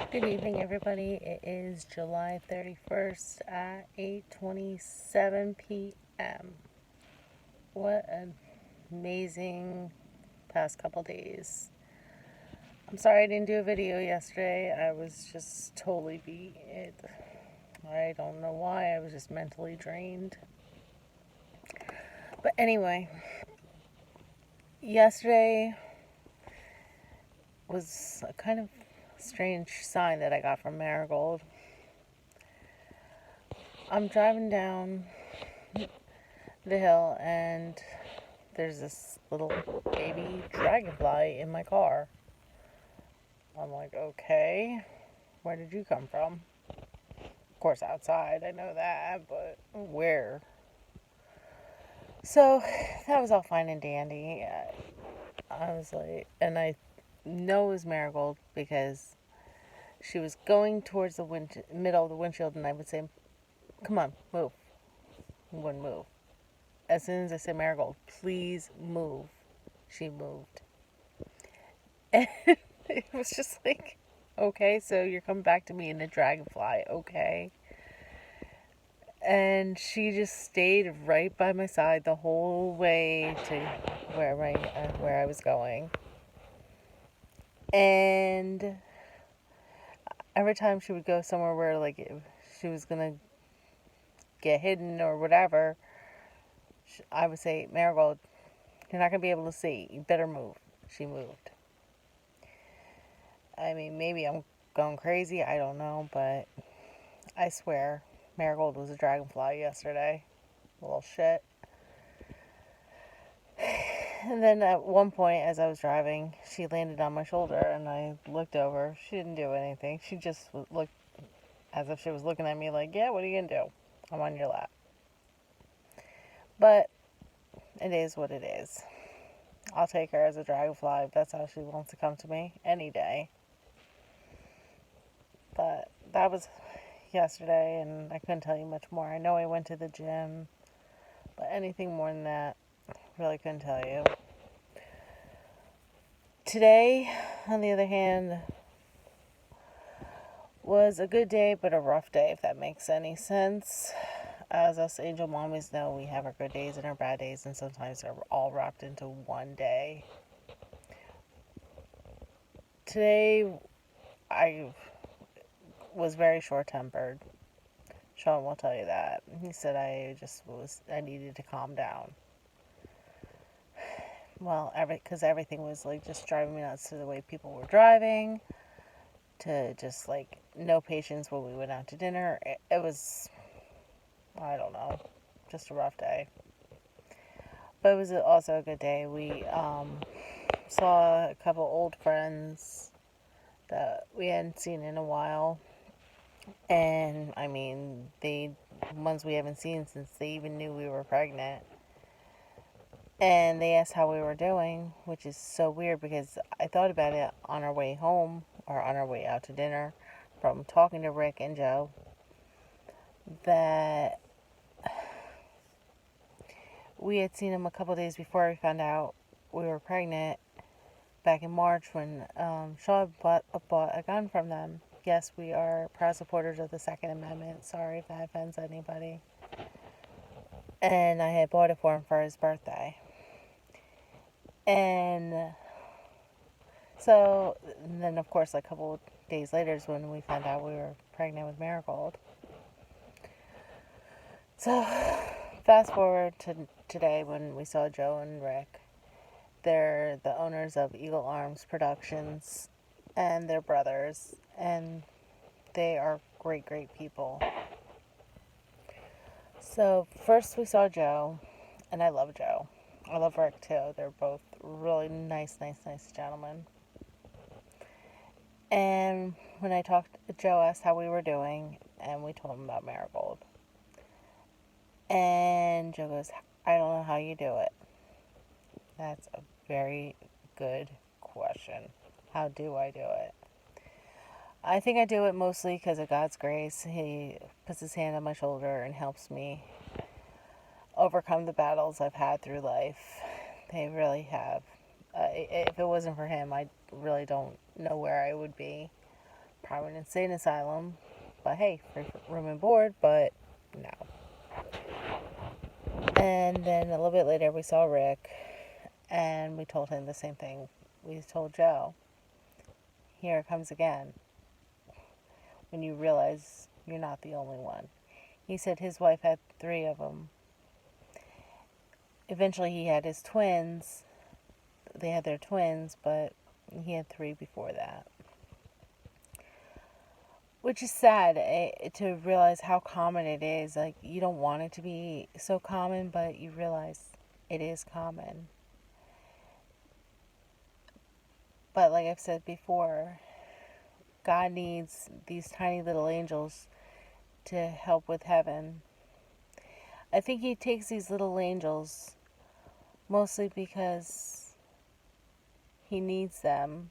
Good evening, everybody. It is July 31st at 8:27 p.m. What an amazing past couple days. I'm sorry I didn't do a video yesterday. I was just totally beat. I don't know why. I was just mentally drained. But anyway, yesterday was a kind of strange sign that I got from Marigold. I'm driving down the hill and there's this little baby dragonfly in my car. I'm like, okay, where did you come from? Of course, outside, I know that, but where? So that was all fine and dandy. I was like, and I know it was Marigold because she was going towards the middle of the windshield, and I would say, come on, move. She wouldn't move. As soon as I said Marigold, please move, she moved. And it was just like, okay, so you're coming back to me in a dragonfly, okay. And she just stayed right by my side the whole way to where I was going. And every time she would go somewhere where like she was gonna get hidden or whatever, I would say, Marigold, you're not gonna be able to see. You better move. She moved. I mean, maybe I'm going crazy. I don't know, but I swear, Marigold was a dragonfly yesterday. Little shit. And then at one point, as I was driving, she landed on my shoulder, and I looked over. She didn't do anything. She just looked as if she was looking at me like, yeah, what are you going to do? I'm on your lap. But it is what it is. I'll take her as a dragonfly if that's how she wants to come to me any day. But that was yesterday, and I couldn't tell you much more. I know I went to the gym, but anything more than that, really couldn't tell you. Today, on the other hand, was a good day, but a rough day, if that makes any sense. As us angel mommies know, we have our good days and our bad days, and sometimes they're all wrapped into one day. Today, I was very short-tempered. Sean will tell you that. He said I needed to calm down. Well, because everything was like just driving me nuts to the way people were driving, to just like no patience when we went out to dinner. It was, I don't know, just a rough day. But it was also a good day. We saw a couple old friends that we hadn't seen in a while. And I mean, the ones we haven't seen since they even knew we were pregnant. And they asked how we were doing, which is so weird because I thought about it on our way home or on our way out to dinner from talking to Rick and Joe, that we had seen them a couple days before we found out we were pregnant back in March when Shaw bought a gun from them. Yes, we are proud supporters of the Second Amendment. Sorry if that offends anybody. And I had bought it for him for his birthday. And so, and then of course, a couple days later is when we found out we were pregnant with Marigold. So, fast forward to today when we saw Joe and Rick. They're the owners of Eagle Arms Productions, and they're brothers, and they are great, great people. So, first we saw Joe, and I love Joe. I love Rick too. They're both really nice gentlemen. And when I talked, Joe asked how we were doing, and we told him about Marigold. And Joe goes, I don't know how you do it. That's a very good question. How do I do it? I think I do it mostly because of God's grace. He puts his hand on my shoulder and helps me overcome the battles I've had through life. They really have. If it wasn't for him, I really don't know where I would be. probably an insane asylum. But hey, free room and board, but no. And then a little bit later, we saw Rick, and we told him the same thing we told Joe. Here it comes again. When you realize you're not the only one. He said his wife had 3 of them. Eventually, he had his twins. They had their twins, but he had 3 before that. Which is sad to realize how common it is. Like, you don't want it to be so common, but you realize it is common. But like I've said before, God needs these tiny little angels to help with heaven. I think he takes these little angels mostly because he needs them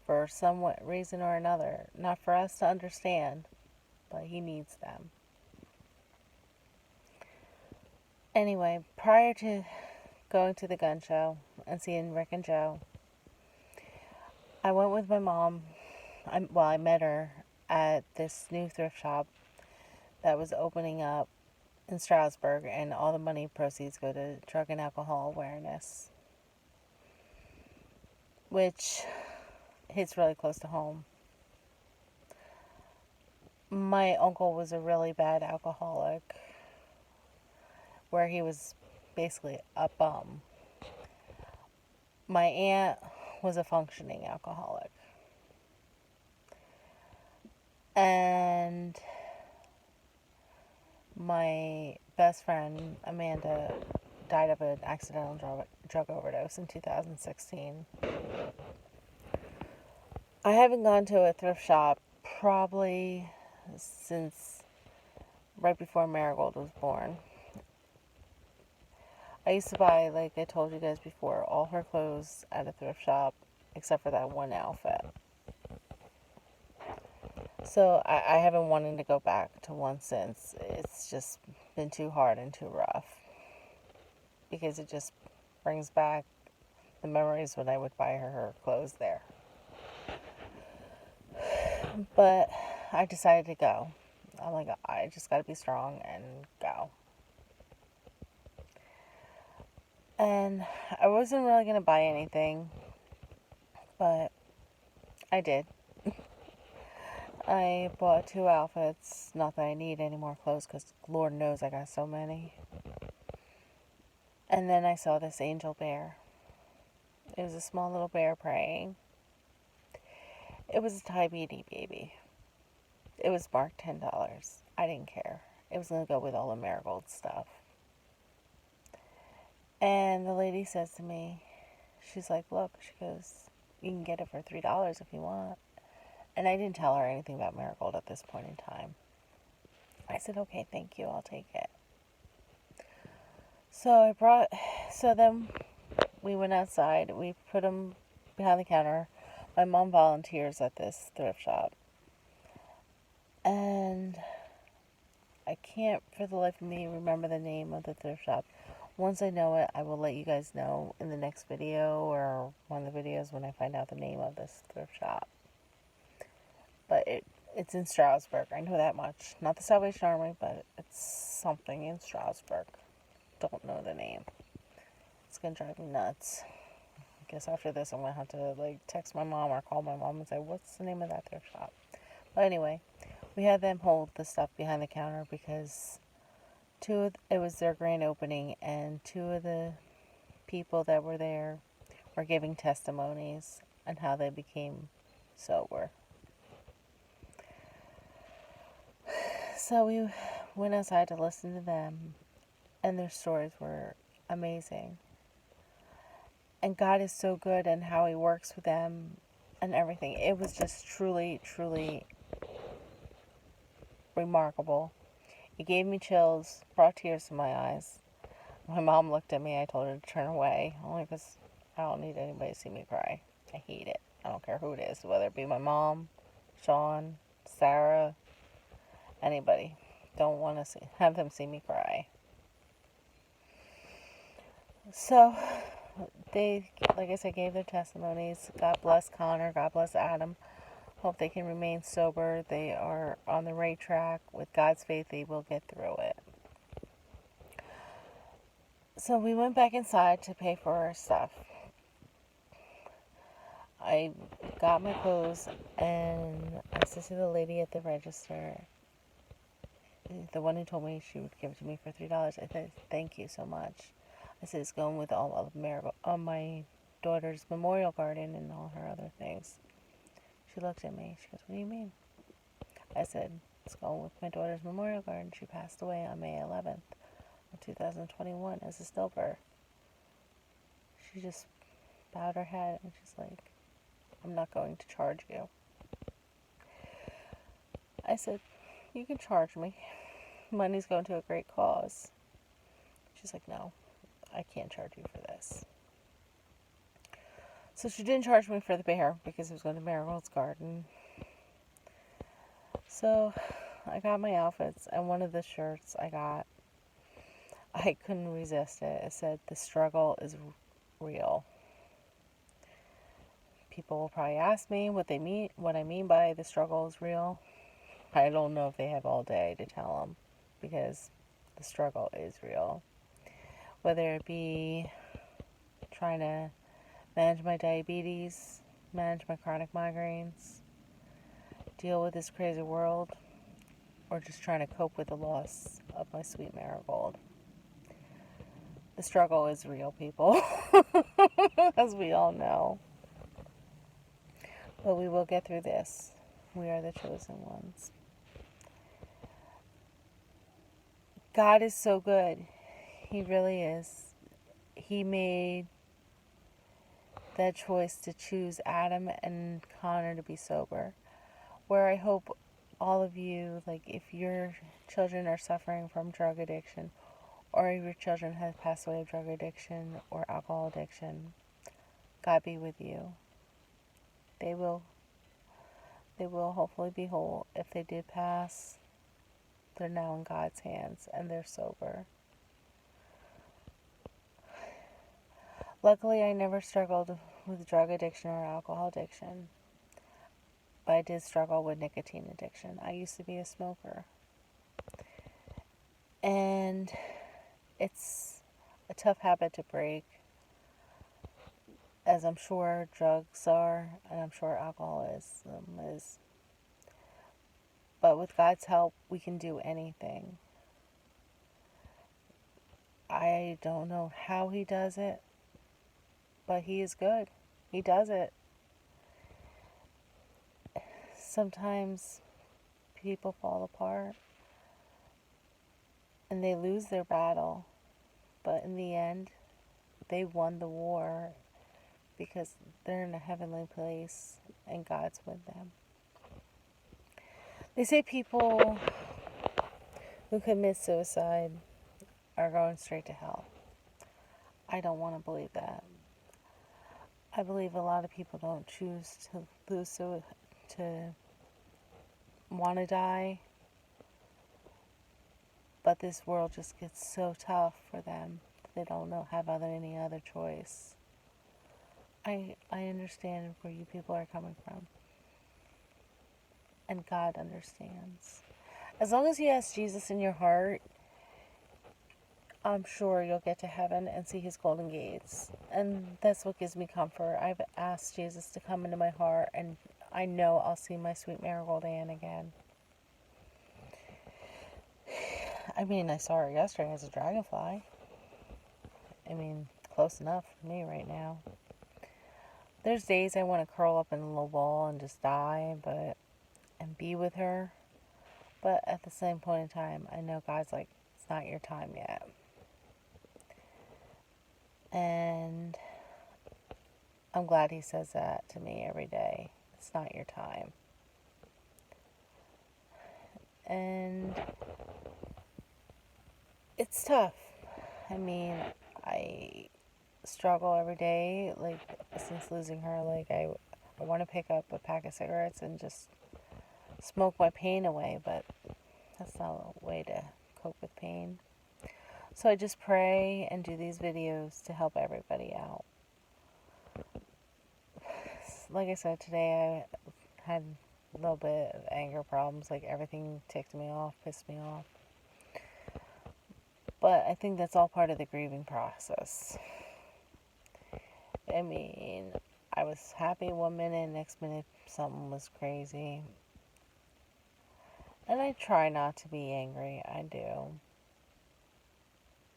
for some reason or another. Not for us to understand, but he needs them. Anyway, prior to going to the gun show and seeing Rick and Joe, I went with my mom. I met her at this new thrift shop that was opening up in Stroudsburg, and all the money proceeds go to drug and alcohol awareness, which hits really close to home. My uncle was a really bad alcoholic, where he was basically a bum. My aunt was a functioning alcoholic. And my best friend, Amanda, died of an accidental drug overdose in 2016. I haven't gone to a thrift shop probably since right before Marigold was born. I used to buy, like I told you guys before, all her clothes at a thrift shop except for that one outfit. So I haven't wanted to go back to one since. It's just been too hard and too rough. Because it just brings back the memories when I would buy her clothes there. But I decided to go. I'm like, I just gotta be strong and go. And I wasn't really gonna buy anything, but I did. I bought 2 outfits. Not that I need any more clothes, because Lord knows I got so many. And then I saw this angel bear. It was a small little bear praying. It was a Thai beanie baby. It was marked $10. I didn't care. It was going to go with all the Marigold stuff. And the lady says to me, she's like, look, she goes, you can get it for $3 if you want. And I didn't tell her anything about Marigold at this point in time. I said, okay, thank you, I'll take it. So then we went outside. We put them behind the counter. My mom volunteers at this thrift shop. And I can't for the life of me remember the name of the thrift shop. Once I know it, I will let you guys know in the next video or one of the videos when I find out the name of this thrift shop. But it's in Stroudsburg. I know that much. Not the Salvation Army, but it's something in Stroudsburg. Don't know the name. It's going to drive me nuts. I guess after this I'm going to have to text my mom or call my mom and say, what's the name of that thrift shop? But anyway, we had them hold the stuff behind the counter because it was their grand opening, and 2 of the people that were there were giving testimonies on how they became sober. So we went outside to listen to them, and their stories were amazing. And God is so good and how he works with them and everything. It was just truly, truly remarkable. It gave me chills, brought tears to my eyes. My mom looked at me. I told her to turn away, only because I don't need anybody to see me cry. I hate it. I don't care who it is, whether it be my mom, Sean, Sarah, anybody. Don't want to have them see me cry. So they, like I said, gave their testimonies. God bless Connor. God bless Adam. Hope they can remain sober. They are on the right track. With God's faith, they will get through it. So we went back inside to pay for our stuff. I got my clothes and I said to the lady at the register, the one who told me she would give it to me for $3, I said, thank you so much. I said, it's going with all of Marigold, my daughter's memorial garden and all her other things. She looked at me. She goes, what do you mean? I said, it's going with my daughter's memorial garden. She passed away on May 11th of 2021 as a stillbirth. She just bowed her head and she's like, I'm not going to charge you. I said, you can charge me. Money's going to a great cause. She's like, no, I can't charge you for this. So she didn't charge me for the bear because it was going to Marigold's garden. So I got my outfits, and one of the shirts I got, I couldn't resist it. It said, the struggle is real. People will probably ask me what I mean by the struggle is real. I don't know if they have all day to tell them, because the struggle is real. Whether it be trying to manage my diabetes, manage my chronic migraines, deal with this crazy world, or just trying to cope with the loss of my sweet Marigold. The struggle is real, people, as we all know. But we will get through this. We are the chosen ones. God is so good. He really is. He made that choice to choose Adam and Connor to be sober. Where I hope all of you, like if your children are suffering from drug addiction, or if your children have passed away of drug addiction or alcohol addiction, God be with you. They will hopefully be whole. If they did pass, they're now in God's hands and they're sober. Luckily, I never struggled with drug addiction or alcohol addiction, but I did struggle with nicotine addiction. I used to be a smoker, and it's a tough habit to break, as I'm sure drugs are, and I'm sure alcoholism is. But with God's help, we can do anything. I don't know how He does it, but He is good. He does it. Sometimes people fall apart and they lose their battle, but in the end, they won the war because they're in a heavenly place and God's with them. They say people who commit suicide are going straight to hell. I don't want to believe that. I believe a lot of people don't choose to want to die, but this world just gets so tough for them they don't have any other choice. I understand where you people are coming from, and God understands. As long as you ask Jesus in your heart, I'm sure you'll get to heaven and see His golden gates. And that's what gives me comfort. I've asked Jesus to come into my heart, and I know I'll see my sweet Marigold Ann again. I mean, I saw her yesterday as a dragonfly. I mean, close enough for me right now. There's days I want to curl up in a little ball and just die, and be with her. But at the same point in time, I know God's like, it's not your time yet. And I'm glad He says that to me every day. It's not your time. And it's tough. I mean, I struggle every day. Like, since losing her, like, I want to pick up a pack of cigarettes and just smoke my pain away, but that's not a way to cope with pain. So I just pray and do these videos to help everybody out. Like I said, today I had a little bit of anger problems. Like everything ticked me off, pissed me off. But I think that's all part of the grieving process. I mean, I was happy one minute, next minute something was crazy. And I try not to be angry, I do.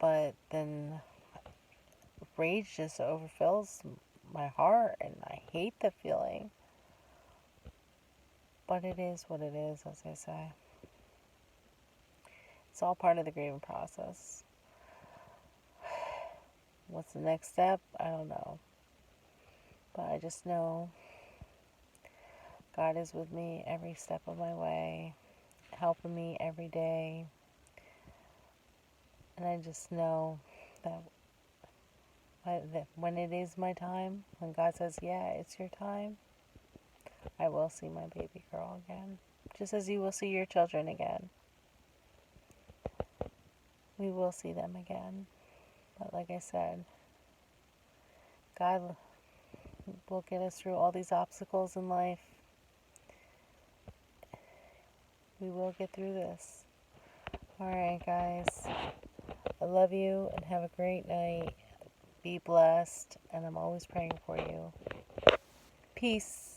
But then rage just overfills my heart, and I hate the feeling. But it is what it is, as I say. It's all part of the grieving process. What's the next step? I don't know. But I just know God is with me every step of my way, helping me every day. And I just know that when it is my time, when God says, yeah, it's your time, I will see my baby girl again. Just as you will see your children again. We will see them again. But like I said, God will get us through all these obstacles in life. We will get through this. Alright, guys. I love you and have a great night. Be blessed, and I'm always praying for you. Peace.